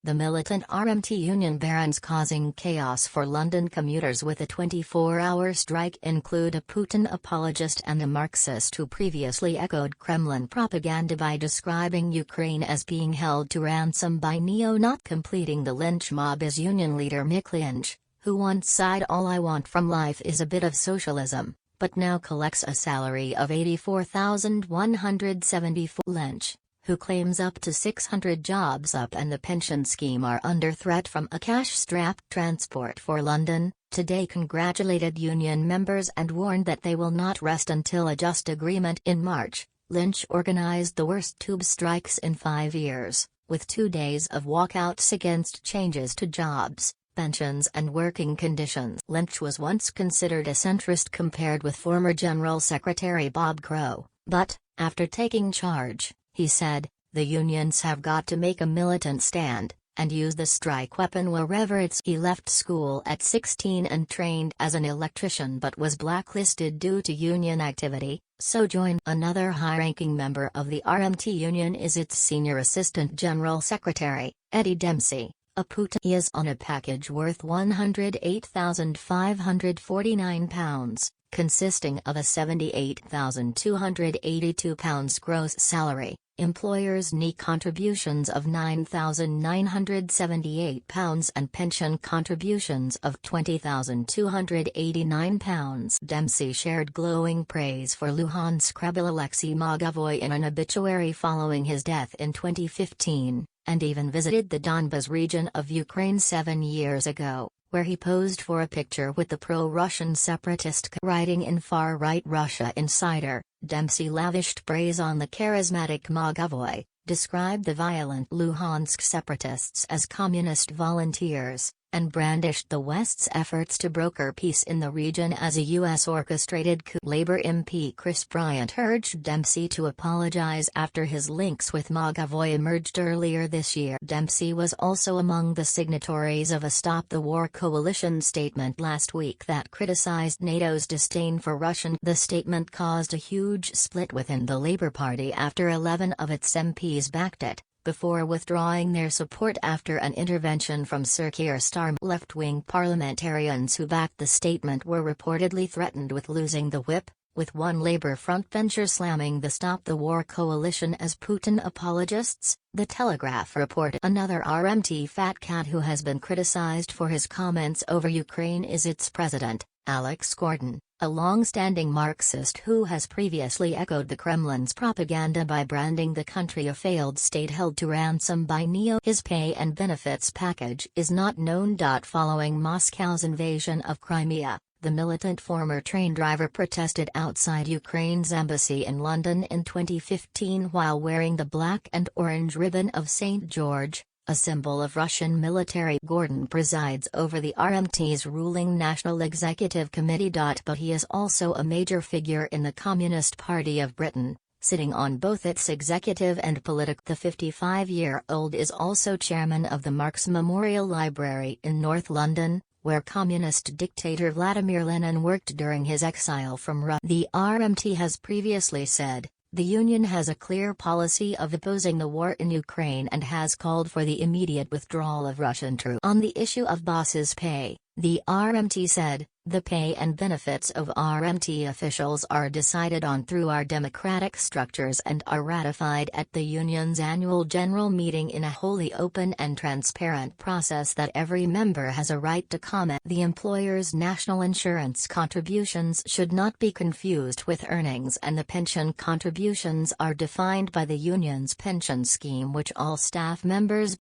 The militant RMT union barons causing chaos for London commuters with a 24-hour strike include a Putin apologist and a Marxist who previously echoed Kremlin propaganda by describing Ukraine as being held to ransom by neo-not completing the lynch mob is union leader militant, who once sighed "All I want from life is a bit of socialism," but now collects a salary of $84,174. Lynch, who claims up to 600 jobs up and the pension scheme are under threat from a cash-strapped Transport for London, today congratulated union members and warned that they will not rest until a just agreement. In March, Lynch organized the worst tube strikes in 5 years, with 2 days of walkouts against changes to jobs, pensions and working conditions. Lynch was once considered a centrist compared with former General Secretary Bob Crow, but, after taking charge, he said, "The unions have got to make a militant stand, and use the strike weapon wherever it's." He left school at 16 and trained as an electrician but was blacklisted due to union activity, so joined. Another high-ranking member of the RMT union is its senior assistant general secretary, Eddie Dempsey, a Putin. He is on a package worth £108,549. Consisting of a £78,282 gross salary, employers' NI contributions of £9,978 and pension contributions of £20,289. Dempsey shared glowing praise for Luhansk rebel Alexei Mogovoy in an obituary following his death in 2015, and even visited the Donbas region of Ukraine 7 years ago, where he posed for a picture with the pro-Russian separatist. Writing in far-right Russia Insider, Dempsey lavished praise on the charismatic Mogovoy, described the violent Luhansk separatists as communist volunteers, and brandished the West's efforts to broker peace in the region as a U.S.-orchestrated coup. Labour MP Chris Bryant urged Dempsey to apologize after his links with Mogovoy emerged earlier this year. Dempsey was also among the signatories of a Stop the War coalition statement last week that criticized NATO's disdain for Russian. The statement caused a huge split within the Labour Party after 11 of its MPs backed it, before withdrawing their support after an intervention from Sir Keir Starmer. Left-wing parliamentarians who backed the statement were reportedly threatened with losing the whip, with one Labour frontbencher slamming the Stop the War coalition as Putin apologists, The Telegraph reported. Another RMT fat cat who has been criticised for his comments over Ukraine is its president, Alex Gordon, a long-standing Marxist who has previously echoed the Kremlin's propaganda by branding the country a failed state held to ransom by neo. His pay and benefits package is not known. Following Moscow's invasion of Crimea, the militant former train driver protested outside Ukraine's embassy in London in 2015 while wearing the black and orange ribbon of St. George, a symbol of Russian military. Gordon presides over the RMT's ruling National Executive Committee. But he is also a major figure in the Communist Party of Britain, sitting on both its executive and political. The 55-year-old is also chairman of the Marx Memorial Library in North London, where communist dictator Vladimir Lenin worked during his exile from Russia. The RMT has previously said, the union has a clear policy of opposing the war in Ukraine and has called for the immediate withdrawal of Russian troops. On the issue of bosses' pay, the RMT said, the pay and benefits of RMT officials are decided on through our democratic structures and are ratified at the union's annual general meeting in a wholly open and transparent process that every member has a right to comment. The employer's national insurance contributions should not be confused with earnings, and the pension contributions are defined by the union's pension scheme, which all staff members